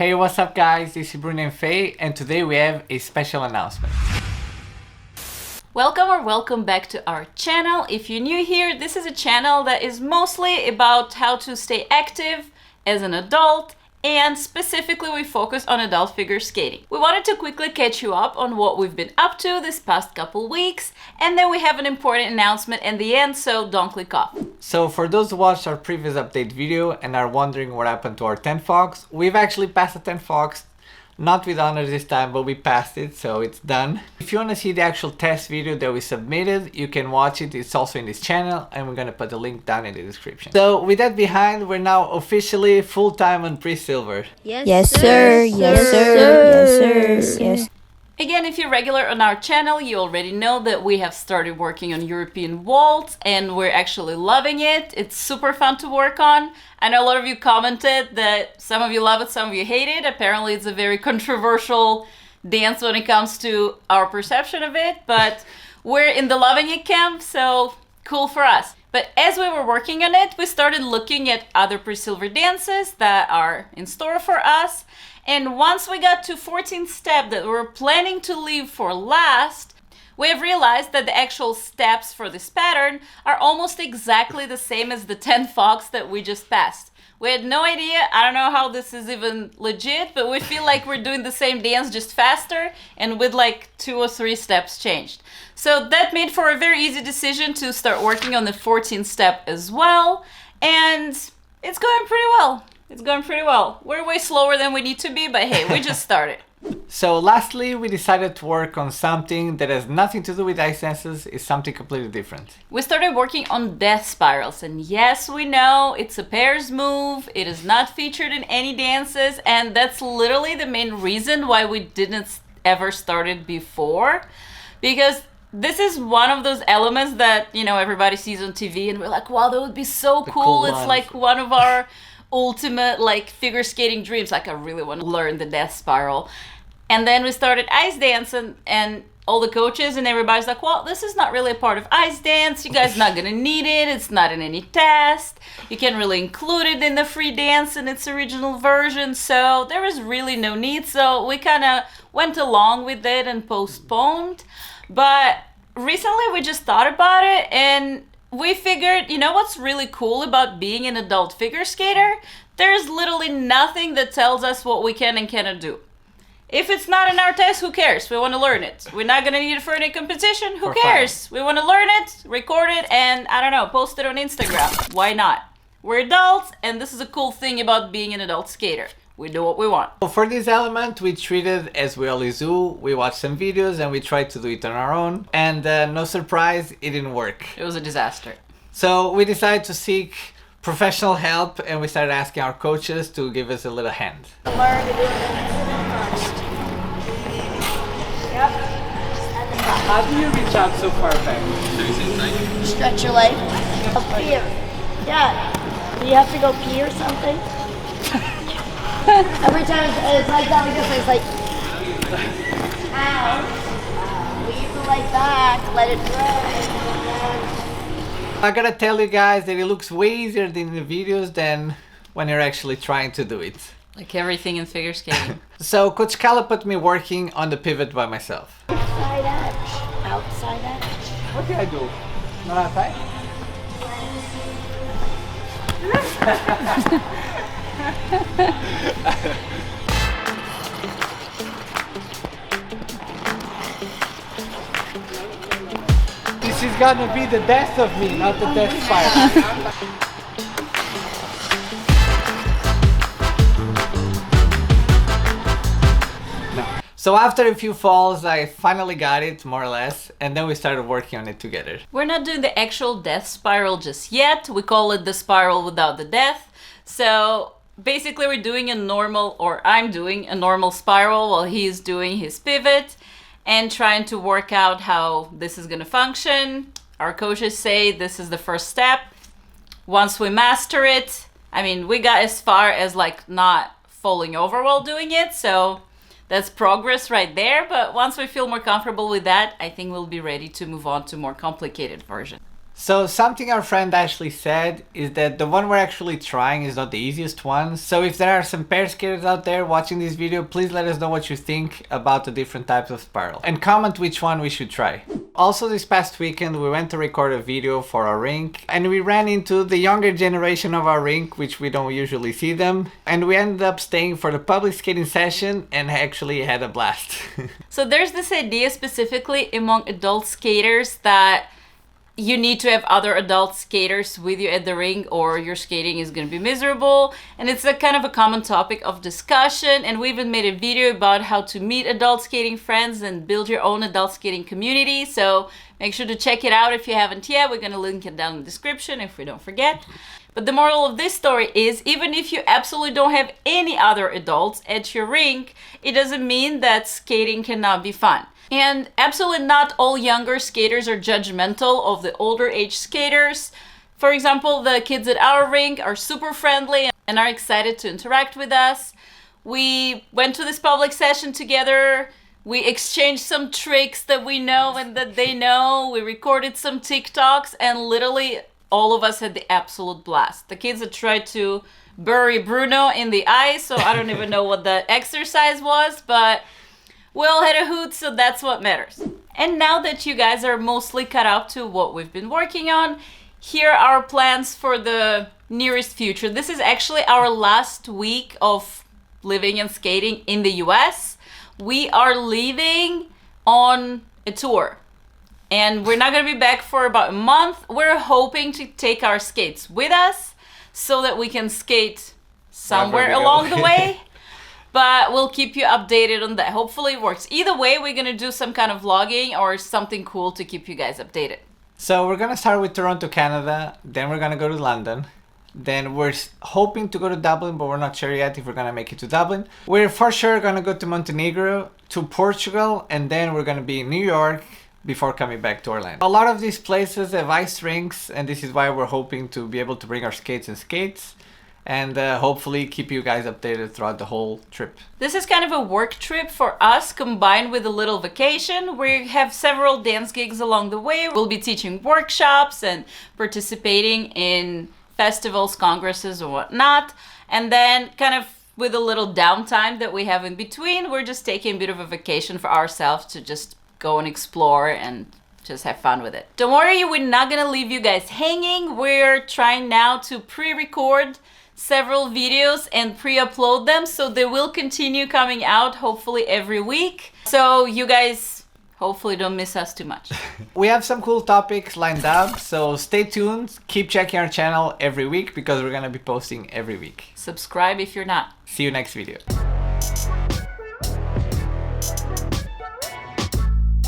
Hey, what's up guys, this is Bruno and Faye, and today we have a special announcement. Welcome back to our channel. If you're new here, this is a channel that is mostly about how to stay active as an adult, and specifically we focus on adult figure skating. We wanted to quickly catch you up on what we've been up to this past couple weeks, and then we have an important announcement at the end, so don't click off. So for those who watched our previous update video and are wondering what happened to our 10 Fox, we've actually passed the 10 Fox. Not with honors this time, but we passed it, so it's done. If you want to see the actual test video that we submitted, you can watch it. It's also in this channel, and we're gonna put the link down in the description. So with that behind, we're now officially full-time on Pre-Silver. Yes, sir. Yes, sir. Yes, sir. Yes. Again, if you're regular on our channel, you already know that we have started working on European Waltz and we're actually loving it. It's super fun to work on. I know a lot of you commented that some of you love it, some of you hate it. Apparently it's a very controversial dance when it comes to our perception of it, but we're in the loving it camp, so cool for us. But as we were working on it, we started looking at other Pre-Silver dances that are in store for us. And once we got to 14th step that we were planning to leave for last, we have realized that the actual steps for this pattern are almost exactly the same as the 10 Fox that we just passed. We had no idea, I don't know how this is even legit, but we feel like we're doing the same dance just faster and with like 2 or 3 steps changed. So that made for a very easy decision to start working on the 14th step as well, and it's going pretty well. It's going pretty well. We're way slower than we need to be, but hey, we just started. So lastly, we decided to work on something that has nothing to do with ice dances, it's something completely different. We started working on death spirals, and yes, we know it's a pairs move, it is not featured in any dances, and that's literally the main reason why we didn't ever start it before, because this is one of those elements that, you know, everybody sees on TV and we're like, wow, that would be so cool. It's like one of our ultimate like figure skating dreams. Like I really want to learn the death spiral. And then we started ice dance, and all the coaches and everybody's like, well, this is not really a part of ice dance. You guys are not gonna need it. It's not in any test. You can really include it in the free dance in its original version. So there was really no need. So we kind of went along with it and postponed. But recently we just thought about it and we figured, you know what's really cool about being an adult figure skater? There's literally nothing that tells us what we can and cannot do. If it's not in our test, who cares? We want to learn it. We're not going to need it for any competition. Who cares? We want to learn it, record it, and I don't know, post it on Instagram. Why not? We're adults, and this is a cool thing about being an adult skater. We do what we want. For this element, we treated as we always do. We watched some videos and we tried to do it on our own. And no surprise, it didn't work. It was a disaster. So we decided to seek professional help and we started asking our coaches to give us a little hand. Learn to do it first. Yep. How do you reach out so far back? Stretch your leg. Up here. Yeah. Do you have to go pee or something? Every time it's like that, it's like, ow. Leave the leg back, let it dry. I gotta tell you guys that it looks way easier in the videos than when you're actually trying to do it. Like everything in figure skating. So Coach Kala put me working on the pivot by myself. Outside edge. Outside edge. What did I do? Not outside? This is gonna be the death of me, not the death spiral. No. So after a few falls, I finally got it, more or less, and then we started working on it together. We're not doing the actual death spiral just yet. We call it the spiral without the death. So basically we're doing a normal, or I'm doing a normal spiral while he's doing his pivot and trying to work out how this is gonna function. Our coaches say this is the first step. Once we master it, I mean, we got as far as like not falling over while doing it, so that's progress right there. But once we feel more comfortable with that, I think we'll be ready to move on to more complicated version. So something our friend Ashley said is that the one we're actually trying is not the easiest one. So if there are some pair skaters out there watching this video, please let us know what you think about the different types of spiral and comment which one we should try. Also this past weekend we went to record a video for our rink and we ran into the younger generation of our rink, which we don't usually see them, and we ended up staying for the public skating session and actually had a blast. So there's this idea specifically among adult skaters that you need to have other adult skaters with you at the rink or your skating is going to be miserable, and it's a kind of a common topic of discussion, and we even made a video about how to meet adult skating friends and build your own adult skating community, so make sure to check it out if you haven't yet. We're going to link it down in the description if we don't forget. But the moral of this story is, even if you absolutely don't have any other adults at your rink, it doesn't mean that skating cannot be fun. And absolutely not all younger skaters are judgmental of the older age skaters. For example, the kids at our rink are super friendly and are excited to interact with us. We went to this public session together. We exchanged some tricks that we know and that they know. We recorded some TikToks and literally all of us had the absolute blast. The kids had tried to bury Bruno in the ice, so I don't even know what the exercise was, but we all had a hoot, so that's what matters. And now that you guys are mostly caught up to what we've been working on, here are our plans for the nearest future. This is actually our last week of living and skating in the US. We are leaving on a tour. And we're not going to be back for about a month. We're hoping to take our skates with us so that we can skate somewhere along the way. But we'll keep you updated on that. Hopefully it works. Either way, we're going to do some kind of vlogging or something cool to keep you guys updated. So we're going to start with Toronto, Canada. Then we're going to go to London. Then we're hoping to go to Dublin, but we're not sure yet if we're going to make it to Dublin. We're for sure going to go to Montenegro, to Portugal, and then we're going to be in New York before coming back to Orlando. A lot of these places have ice rinks, and this is why we're hoping to be able to bring our skates and hopefully keep you guys updated throughout the whole trip. This is kind of a work trip for us combined with a little vacation. We have several dance gigs along the way. We'll be teaching workshops and participating in festivals, congresses, or whatnot. And then kind of with a little downtime that we have in between, we're just taking a bit of a vacation for ourselves to just go and explore and just have fun with it. Don't worry, we're not gonna leave you guys hanging. We're trying now to pre-record several videos and pre-upload them, so they will continue coming out hopefully every week. So you guys hopefully don't miss us too much. We have some cool topics lined up, so stay tuned. Keep checking our channel every week because we're gonna be posting every week. Subscribe if you're not. See you next video.